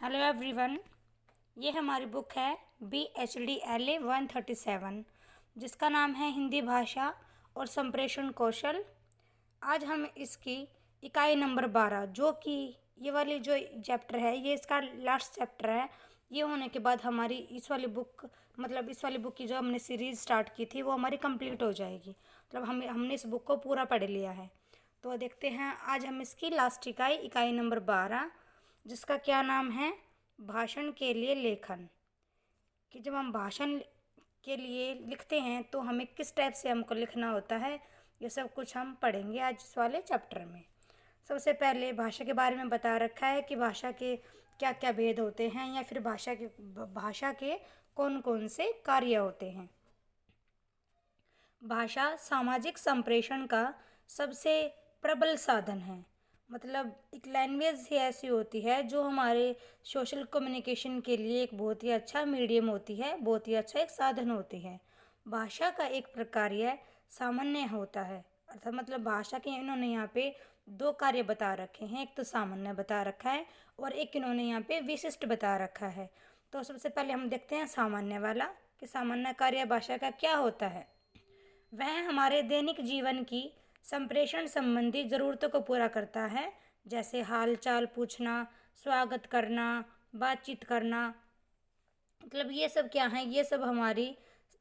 Hello everyone. ये हमारी book है BHDLA 137 जिसका नाम है हिंदी भाषा और संप्रेषण कौशल। आज हम इसकी इकाई नंबर 12 जो कि ये वाली जो चैप्टर है ये इसका लास्ट चैप्टर है। ये होने के बाद हमारी इस वाली बुक की जो हमने सीरीज़ स्टार्ट की थी वो हमारी कंप्लीट हो जाएगी। मतलब हमने इस बुक को पूरा पढ़ लिया है। तो देखते हैं आज हम इसकी लास्ट इकाई नंबर 12 जिसका क्या नाम है भाषण के लिए लेखन। कि जब हम भाषण के लिए लिखते हैं तो हमें किस टाइप से हमको लिखना होता है, ये सब कुछ हम पढ़ेंगे आज इस वाले चैप्टर में। सबसे पहले भाषा के बारे में बता रखा है कि भाषा के क्या क्या भेद होते हैं या फिर भाषा के कौन कौन से कार्य होते हैं। भाषा सामाजिक संप्रेषण का सबसे प्रबल साधन है। मतलब एक लैंग्वेज ही ऐसी होती है जो हमारे सोशल कम्युनिकेशन के लिए एक बहुत ही अच्छा मीडियम होती है, बहुत ही अच्छा एक साधन होती है। भाषा का एक प्रकार्य सामान्य होता है, अर्थात मतलब भाषा के इन्होंने यहाँ पे दो कार्य बता रखे हैं। एक तो सामान्य बता रखा है और एक इन्होंने यहाँ पे विशिष्ट बता रखा है। तो सबसे पहले हम देखते हैं सामान्य वाला कि सामान्य कार्य भाषा का क्या होता है। वह हमारे दैनिक जीवन की संप्रेषण संबंधी ज़रूरतों को पूरा करता है, जैसे हाल चाल पूछना, स्वागत करना, बातचीत करना। मतलब ये सब क्या है, ये सब हमारी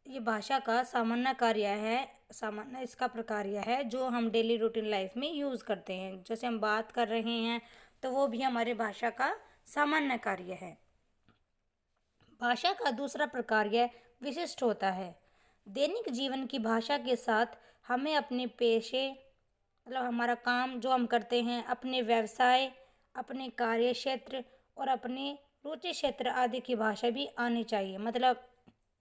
ये भाषा का सामान्य कार्य है। सामान्य इसका प्रकार्य है जो हम डेली रूटीन लाइफ में यूज़ करते हैं। जैसे हम बात कर रहे हैं तो वो भी हमारे भाषा का सामान्य कार्य है। भाषा का दूसरा प्रकार्य विशिष्ट होता है। दैनिक जीवन की भाषा के साथ हमें अपने पेशे मतलब हमारा काम जो हम करते हैं, अपने व्यवसाय, अपने कार्य क्षेत्र और अपने रुचि क्षेत्र आदि की भाषा भी आनी चाहिए। मतलब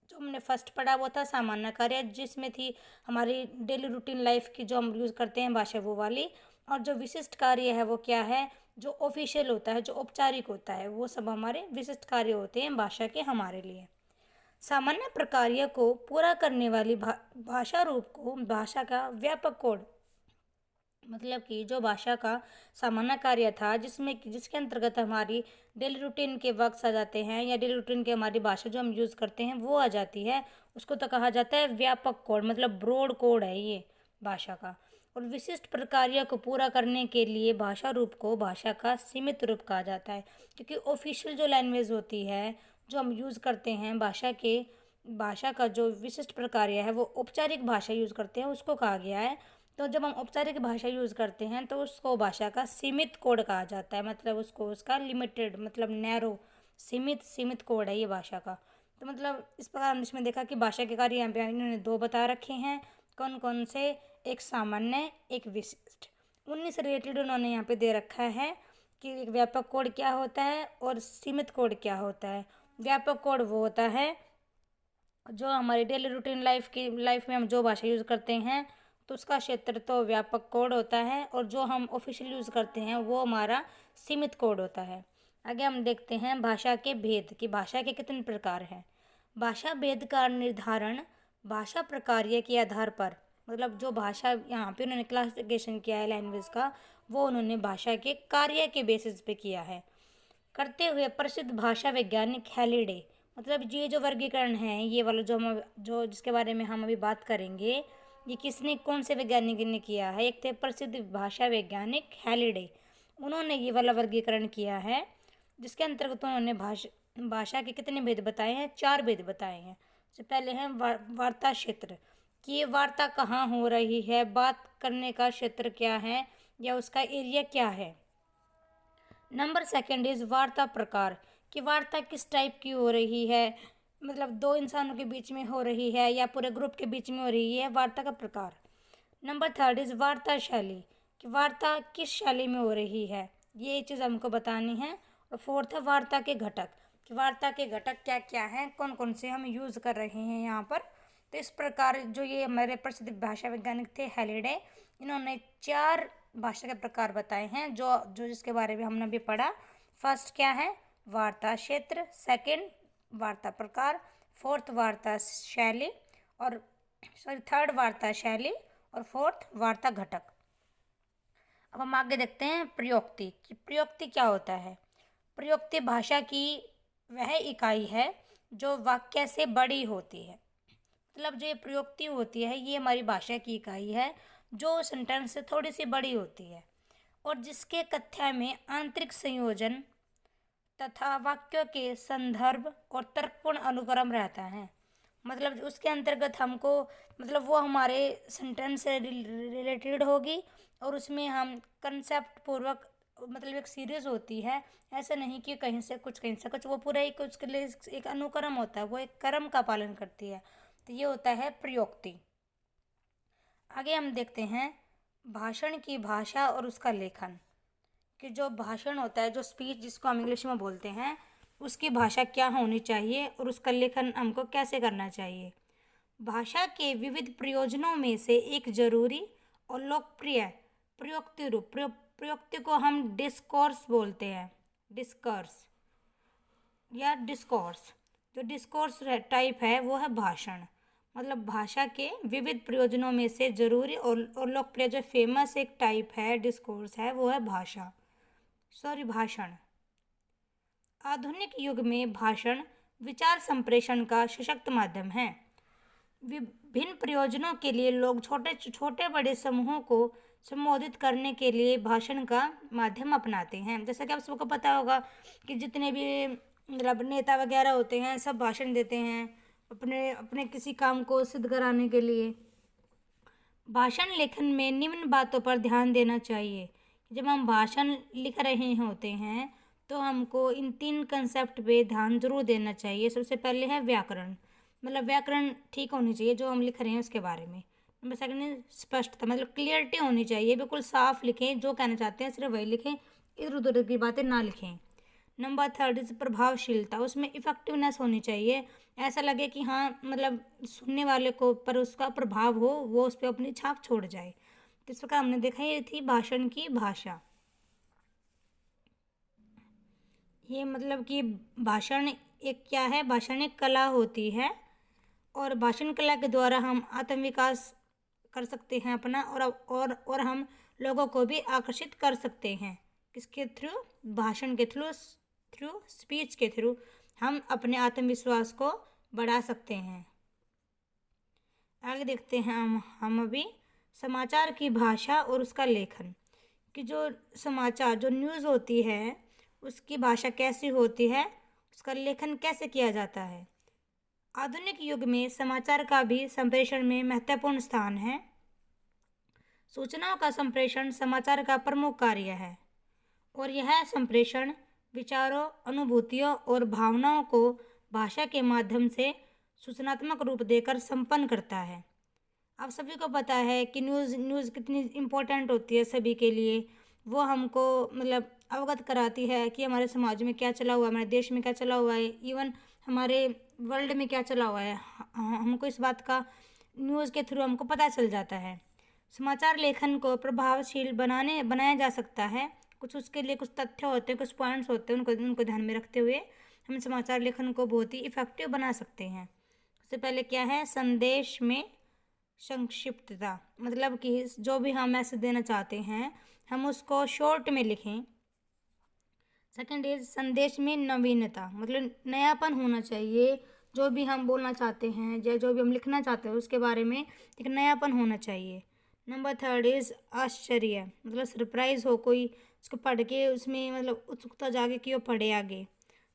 जो हमने फर्स्ट पढ़ा वो था सामान्य कार्य, जिसमें थी हमारी डेली रूटीन लाइफ की जो हम यूज़ करते हैं भाषा वो वाली। और जो विशिष्ट कार्य है वो क्या है, जो ऑफिशियल होता है, जो औपचारिक होता है, वो सब हमारे विशिष्ट कार्य होते हैं भाषा के हमारे लिए। सामान्य प्रकार्य को पूरा करने वाली भाषा रूप को भाषा का व्यापक कोड, मतलब कि जो भाषा का सामान्य कार्य था जिसके अंतर्गत हमारी डेली रूटीन के वक्त आ जाते हैं या डेली रूटीन की हमारी भाषा जो हम यूज़ करते हैं वो आ जाती है, उसको तो कहा जाता है व्यापक कोड। मतलब ब्रॉड कोड है ये भाषा का। और विशिष्ट प्रकार्य को पूरा करने के लिए भाषा रूप को भाषा का सीमित रूप कहा जाता है, क्योंकि ऑफिशियल जो लैंग्वेज होती है जो हम यूज़ करते हैं भाषा का जो विशिष्ट प्रकार्य है वो औपचारिक भाषा यूज़ करते हैं उसको कहा गया है। तो जब हम औपचारिक भाषा यूज़ करते हैं तो उसको भाषा का सीमित कोड कहा जाता है। मतलब उसको उसका लिमिटेड मतलब नैरो सीमित कोड है ये भाषा का। तो मतलब इस प्रकार हमने इसमें देखा कि भाषा के कार्य यहाँ पे इन्होंने दो बता रखे हैं, कौन कौन से, एक सामान्य एक विशिष्ट। उन्हीं से रिलेटेड उन्होंने यहाँ पे दे रखा है कि एक व्यापक कोड क्या होता है और सीमित कोड क्या होता है। व्यापक कोड वो होता है जो हमारी डेली रूटीन लाइफ में हम जो भाषा यूज़ करते हैं तो उसका क्षेत्र तो व्यापक कोड होता है, और जो हम ऑफिशियल यूज़ करते हैं वो हमारा सीमित कोड होता है। आगे हम देखते हैं भाषा के भेद कि भाषा के कितने प्रकार हैं। भाषा भेद का निर्धारण भाषा प्रकार्य के आधार पर, मतलब जो भाषा यहाँ पे उन्होंने क्लासिफिकेशन किया है लैंग्वेज का, वो उन्होंने भाषा के कार्य के बेसिस पे किया है करते हुए प्रसिद्ध भाषा वैज्ञानिक हैलिडे। मतलब ये जो वर्गीकरण है ये वाला जो जिसके बारे में हम अभी बात करेंगे, ये किसने कौन से वैज्ञानिक ने किया है। एक थे प्रसिद्ध भाषा वैज्ञानिक हैलिडे, उन्होंने ये वाला वर्गीकरण किया है जिसके अंतर्गत उन्होंने भाषा के कितने भेद बताए हैं, 4 भेद बताए हैं। सबसे पहले हैं वार्ता क्षेत्र कि ये वार्ता कहाँ हो रही है, बात करने का क्षेत्र क्या है या उसका एरिया क्या है। नंबर सेकंड इज़ वार्ता प्रकार कि वार्ता किस टाइप की हो रही है, मतलब दो इंसानों के बीच में हो रही है या पूरे ग्रुप के बीच में हो रही है, वार्ता का प्रकार। नंबर थर्ड इज़ वार्ता शैली कि वार्ता किस शैली में हो रही है, ये चीज़ हमको बतानी है। और फोर्थ है वार्ता के घटक कि वार्ता के घटक क्या क्या हैं, कौन कौन से हम यूज़ कर रहे हैं यहाँ पर। तो इस प्रकार जो ये हमारे प्रसिद्ध भाषा वैज्ञानिक थे हैलिडे, इन्होंने 4 भाषा के प्रकार बताए हैं जो जो जिसके बारे में हमने अभी पढ़ा। फर्स्ट क्या है, वार्ता क्षेत्र, सेकंड वार्ता प्रकार, फोर्थ वार्ता शैली और थर्ड वार्ता शैली और फोर्थ वार्ता घटक। अब हम आगे देखते हैं प्रयोक्ति कि प्रयोक्ति क्या होता है। प्रयुक्त भाषा की वह इकाई है जो वाक्य से बड़ी होती है। मतलब जो ये प्रयुक्ति होती है ये हमारी भाषा की इकाई है जो सेंटेंस से थोड़ी सी बड़ी होती है और जिसके कथ्य में आंतरिक संयोजन तथा वाक्यों के संदर्भ और तर्कपूर्ण अनुक्रम रहता है। मतलब उसके अंतर्गत हमको मतलब वो हमारे सेंटेंस से रिलेटेड होगी और उसमें हम कंसेप्ट पूर्वक मतलब एक सीरीज होती है। ऐसा नहीं कि कहीं से कुछ कहीं से कुछ, वो पूरा एक उसके लिए एक अनुक्रम होता है, वो एक क्रम का पालन करती है। तो ये होता है प्रयोक्ति। आगे हम देखते हैं भाषण की भाषा और उसका लेखन। कि जो भाषण होता है, जो स्पीच जिसको हम इंग्लिश में बोलते हैं, उसकी भाषा क्या होनी चाहिए और उसका लेखन हमको कैसे करना चाहिए। भाषा के विविध प्रयोजनों में से एक जरूरी और लोकप्रिय प्रयोक्ति रूप प्रयोक्ति को हम डिस्कोर्स बोलते हैं। डिस्कर्स या डिस्कोर्स, जो डिस्कोर्स टाइप है वो है भाषण। मतलब भाषा के विविध प्रयोजनों में से जरूरी और लोकप्रिय जो फेमस एक टाइप है डिस्कोर्स है वो है भाषण। आधुनिक युग में भाषण विचार संप्रेषण का सशक्त माध्यम है। विभिन्न प्रयोजनों के लिए लोग छोटे छोटे बड़े समूहों को संबोधित करने के लिए भाषण का माध्यम अपनाते हैं। जैसा कि आप सबको पता होगा कि जितने भी मतलब नेता वगैरह होते हैं सब भाषण देते हैं अपने अपने किसी काम को सिद्ध कराने के लिए। भाषण लेखन में निम्न बातों पर ध्यान देना चाहिए। जब हम भाषण लिख रहे होते हैं तो हमको इन 3 कंसेप्ट पे ध्यान जरूर देना चाहिए। सबसे पहले है व्याकरण, मतलब व्याकरण ठीक होनी चाहिए जो हम लिख रहे हैं उसके बारे में। नंबर सेकंड है स्पष्टता, मतलब क्लियरिटी होनी चाहिए, बिल्कुल साफ लिखें, जो कहना चाहते हैं सिर्फ वही लिखें, इधर उधर की बातें ना लिखें। नंबर थर्ड इज प्रभावशीलता, उसमें इफेक्टिवनेस होनी चाहिए, ऐसा लगे कि हाँ मतलब सुनने वाले को पर उसका प्रभाव हो, वो उस पर अपनी छाप छोड़ जाए। तो इस प्रकार हमने देखा ये थी भाषण की भाषा। ये मतलब कि भाषण एक क्या है, भाषण एक कला होती है और भाषण कला के द्वारा हम आत्मविकास कर सकते हैं अपना और हम लोगों को भी आकर्षित कर सकते हैं। किसके थ्रू? भाषण के थ्रू स्पीच के थ्रू हम अपने आत्मविश्वास को बढ़ा सकते हैं। आगे देखते हैं हम अभी समाचार की भाषा और उसका लेखन। कि जो समाचार जो न्यूज़ होती है उसकी भाषा कैसी होती है, उसका लेखन कैसे किया जाता है। आधुनिक युग में समाचार का भी संप्रेषण में महत्वपूर्ण स्थान है। सूचनाओं का संप्रेषण समाचार का प्रमुख कार्य है और यह संप्रेषण विचारों, अनुभूतियों और भावनाओं को भाषा के माध्यम से सूचनात्मक रूप देकर संपन्न करता है। आप सभी को पता है कि न्यूज़ कितनी इम्पोर्टेंट होती है सभी के लिए। वो हमको मतलब अवगत कराती है कि हमारे समाज में क्या चला हुआ है, हमारे देश में क्या चला हुआ है, इवन हमारे वर्ल्ड में क्या चला हुआ है, हमको इस बात का न्यूज़ के थ्रू हमको पता चल जाता है। समाचार लेखन को प्रभावशील बनाया जा सकता है। कुछ उसके लिए कुछ तथ्य होते हैं, कुछ पॉइंट्स होते हैं, उनको ध्यान में रखते हुए हम समाचार लेखन को बहुत ही इफेक्टिव बना सकते हैं। सबसे पहले क्या है, संदेश में संक्षिप्तता, मतलब कि जो भी हम मैसेज देना चाहते हैं हम उसको शॉर्ट में लिखें। सेकंड इज संदेश में नवीनता, मतलब नयापन होना चाहिए। जो भी हम बोलना चाहते हैं या जो भी हम लिखना चाहते हैं उसके बारे में एक नयापन होना चाहिए। नंबर थर्ड इज आश्चर्य, मतलब सरप्राइज हो कोई उसको पढ़ के, उसमें मतलब उत्सुकता जागे कि वो पढ़े आगे।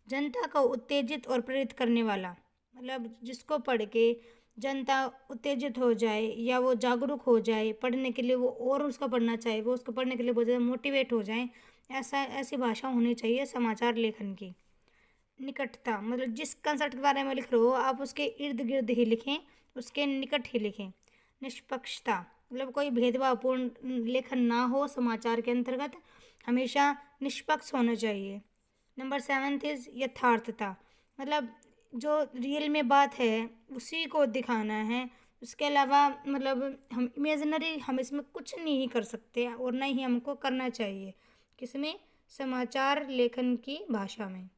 जनता को उत्तेजित और प्रेरित करने वाला, मतलब जिसको पढ़ के जनता उत्तेजित हो जाए या वो जागरूक हो जाए पढ़ने के लिए, वो और उसको पढ़ना चाहे, वो उसको पढ़ने के लिए बहुत ज़्यादा मोटिवेट हो जाए, ऐसी भाषा होनी चाहिए समाचार लेखन की। निकटता, मतलब जिस कंसेप्ट के बारे में लिख रहे हो आप उसके इर्द गिर्द ही लिखें, उसके निकट ही लिखें। निष्पक्षता, मतलब कोई भेदभावपूर्ण लेखन ना हो, समाचार के अंतर्गत हमेशा निष्पक्ष होना चाहिए। नंबर 7 इज यथार्थता, मतलब जो रियल में बात है उसी को दिखाना है। उसके अलावा मतलब हम इमेजिनरी हम इसमें कुछ नहीं कर सकते और ना ही हमको करना चाहिए। किसमें? समाचार लेखन की भाषा में।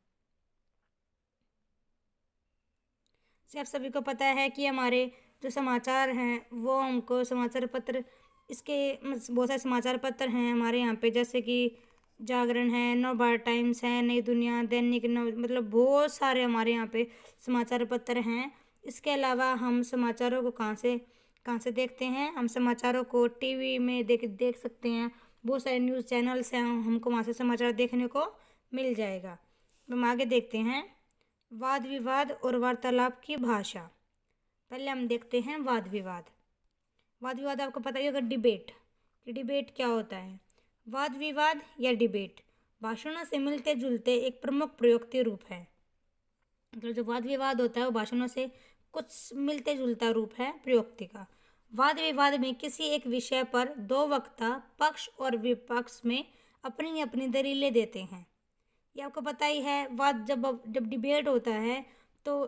से आप सभी को पता है कि हमारे जो समाचार हैं वो हमको समाचार पत्र, इसके बहुत सारे समाचार पत्र हैं हमारे यहाँ पे, जैसे कि जागरण है, नवभारत टाइम्स है, नई दुनिया, दैनिक नव, मतलब बहुत सारे हमारे यहाँ पे समाचार पत्र हैं। इसके अलावा हम समाचारों को कहाँ से देखते हैं, हम समाचारों को टीवी में देख सकते हैं। बहुत सारे न्यूज़ चैनल्स हैं, हमको वहाँ से समाचार देखने को मिल जाएगा। हम आगे देखते हैं वाद विवाद और वार्तालाप की भाषा। पहले हम देखते हैं वाद विवाद। वाद विवाद आपको पता ही होगा, डिबेट। डिबेट क्या होता है? वाद विवाद या डिबेट भाषणों से मिलते जुलते एक प्रमुख प्रयोक्ति रूप है। मतलब जो वाद विवाद होता है वो भाषणों से कुछ मिलते जुलता रूप है प्रयोक्ति का। वाद विवाद में किसी एक विषय पर दो वक्ता पक्ष और विपक्ष में अपनी अपनी दलीलें देते हैं। ये आपको पता ही है। वाद जब डिबेट होता है तो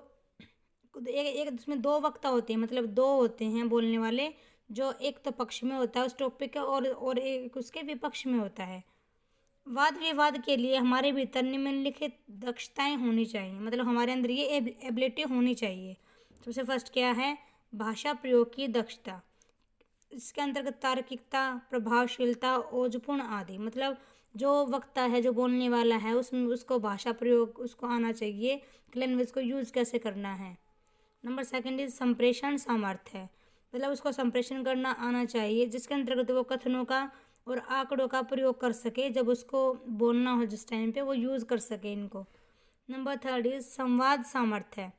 एक उसमें दो वक्ता होते हैं, मतलब दो होते हैं बोलने वाले, जो एक तो पक्ष में होता है उस टॉपिक का और एक उसके विपक्ष में होता है। वाद विवाद के लिए हमारे भीतर निम्नलिखित दक्षताएं होनी चाहिए, मतलब हमारे अंदर ये एबिलिटी होनी चाहिए। सबसे फर्स्ट क्या है? भाषा प्रयोग की दक्षता। इसके अंतर्गत तार्किकता, प्रभावशीलता, ओजपूर्ण आदि। मतलब जो वक्ता है, जो बोलने वाला है, उसमें उसको भाषा प्रयोग उसको आना चाहिए, लैंग्वेज को यूज़ कैसे करना है। नंबर सेकंड इज संप्रेषण सामर्थ्य है, मतलब उसको संप्रेषण करना आना चाहिए, जिसके अंतर्गत वो कथनों का और आंकड़ों का प्रयोग कर सके, जब उसको बोलना हो जिस टाइम पे वो यूज़ कर सके इनको। नंबर थर्ड इज संवाद सामर्थ्य है,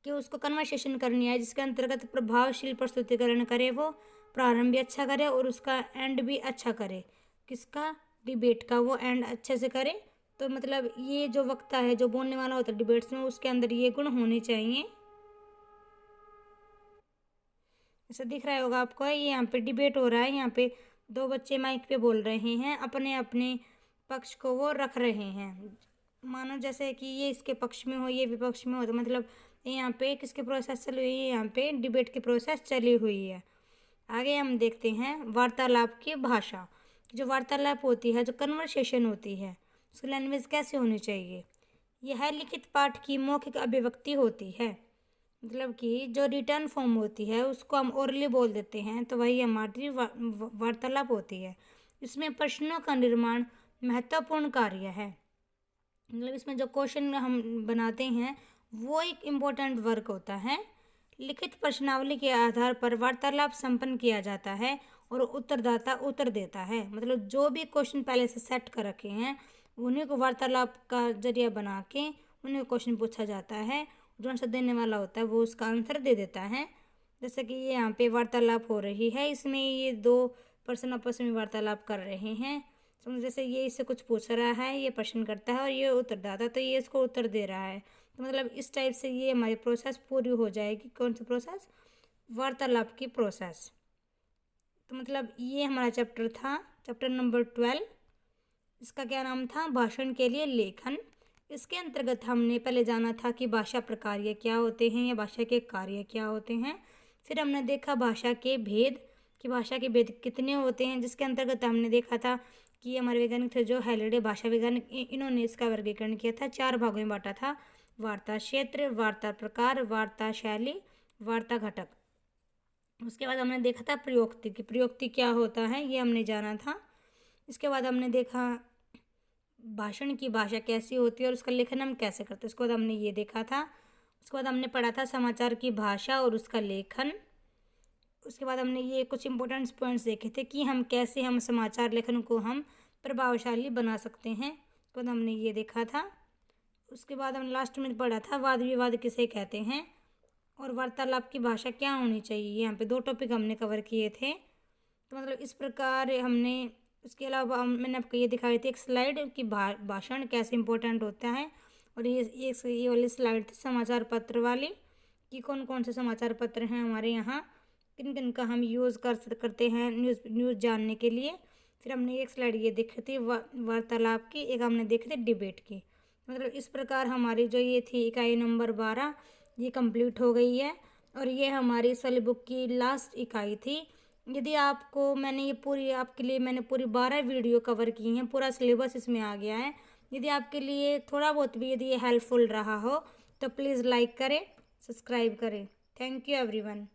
कि उसको कन्वर्सेशन करनी है, जिसके अंतर्गत प्रभावशील प्रस्तुतिकरण करे, वो प्रारंभ भी अच्छा करे और उसका एंड भी अच्छा करे। किसका? डिबेट का वो एंड अच्छे से करे। तो मतलब ये जो वक्ता है, जो बोलने वाला होता है डिबेट्स में, उसके अंदर ये गुण होने चाहिए। ऐसा दिख रहा होगा आपको, ये यहाँ पे डिबेट हो रहा है। यहाँ पे दो बच्चे माइक पे बोल रहे हैं, अपने अपने पक्ष को वो रख रहे हैं, मानो जैसे कि ये इसके पक्ष में हो, ये विपक्ष में हो। तो मतलब यहाँ पे किसकी प्रोसेस चली हुई है? यहाँ पे डिबेट की प्रोसेस चली हुई है। आगे हम देखते हैं वार्तालाप की भाषा। जो वार्तालाप होती है, जो कन्वर्सेशन होती है, उसकी लैंग्वेज कैसे होनी चाहिए? यह लिखित पाठ की मौखिक अभिव्यक्ति होती है, मतलब कि जो रिटर्न फॉर्म होती है उसको हम ओरली बोल देते हैं, तो वही हमारी वार्तालाप होती है। इसमें प्रश्नों का निर्माण महत्वपूर्ण कार्य है, मतलब इसमें जो क्वेश्चन हम बनाते हैं वो एक इम्पोर्टेंट वर्क होता है। लिखित प्रश्नावली के आधार पर वार्तालाप संपन्न किया जाता है और उत्तरदाता उत्तर देता है, मतलब जो भी क्वेश्चन पहले से सेट कर रखे हैं उन्हीं को वार्तालाप का जरिया बना के उन्हें क्वेश्चन पूछा जाता है। जो आंसर देने वाला होता है वो उसका आंसर दे देता है। जैसे कि ये यहाँ पे वार्तालाप हो रही है, इसमें ये दो पर्सन आपस में वार्तालाप कर रहे हैं। तो जैसे ये इससे कुछ पूछ रहा है, ये प्रश्न करता है और ये उत्तरदाता, तो ये इसको उत्तर दे रहा है। तो मतलब इस टाइप से ये हमारी प्रोसेस पूरी हो जाएगी। कौन सी प्रोसेस? वार्तालाप की प्रोसेस। तो मतलब ये हमारा चैप्टर था, चैप्टर नंबर 12। इसका क्या नाम था? भाषण के लिए लेखन। इसके अंतर्गत हमने पहले जाना था कि भाषा प्रकार क्या होते हैं या भाषा के कार्य क्या होते हैं। फिर हमने देखा भाषा के भेद, कि भाषा के भेद कितने होते हैं, जिसके अंतर्गत हमने देखा था कि हमारे वैज्ञानिक थे जो हैलिडे भाषा वैज्ञानिक, इन्होंने इसका वर्गीकरण किया था, 4 भागों में बांटा था। वार्ता क्षेत्र, वार्ता प्रकार, वार्ता शैली, वार्ता घटक। उसके बाद हमने देखा था प्रयोक्ति, की प्रयोक्ति क्या होता है ये हमने जाना था। इसके बाद हमने देखा भाषण की भाषा कैसी होती है और उसका लेखन हम कैसे करते हैं, उसके बाद हमने ये देखा था। उसके बाद हमने पढ़ा था समाचार की भाषा और उसका लेखन। उसके बाद हमने ये कुछ इंपॉर्टेंट पॉइंट्स देखे थे कि हम कैसे हम समाचार लेखन को हम प्रभावशाली बना सकते हैं, उसके बाद हमने ये देखा था। उसके बाद हमने लास्ट में पढ़ा था वाद विवाद किसे कहते हैं और वार्तालाप की भाषा क्या होनी चाहिए। यहाँ पे 2 टॉपिक हमने कवर किए थे। तो मतलब इस प्रकार हमने, उसके अलावा मैंने आपको ये दिखाई थी एक स्लाइड कि भाषण कैसे इंपॉर्टेंट होता है, और ये वाली स्लाइड थी समाचार पत्र वाली, कि कौन कौन से समाचार पत्र हैं हमारे यहाँ, किन किन का हम यूज़ करते हैं न्यूज़ जानने के लिए। फिर हमने एक स्लाइड ये देखी थी वार्तालाप की, एक हमने देखी थी डिबेट की। मतलब इस प्रकार हमारी जो ये थी इकाई नंबर 12 ये कंप्लीट हो गई है, और ये हमारी इस वाली बुक की लास्ट इकाई थी। यदि आपको मैंने ये पूरी आपके लिए मैंने पूरी 12 वीडियो कवर की हैं, पूरा सिलेबस इसमें आ गया है। यदि आपके लिए थोड़ा बहुत भी यदि ये हेल्पफुल रहा हो तो प्लीज़ लाइक करें, सब्सक्राइब करें। Thank you everyone.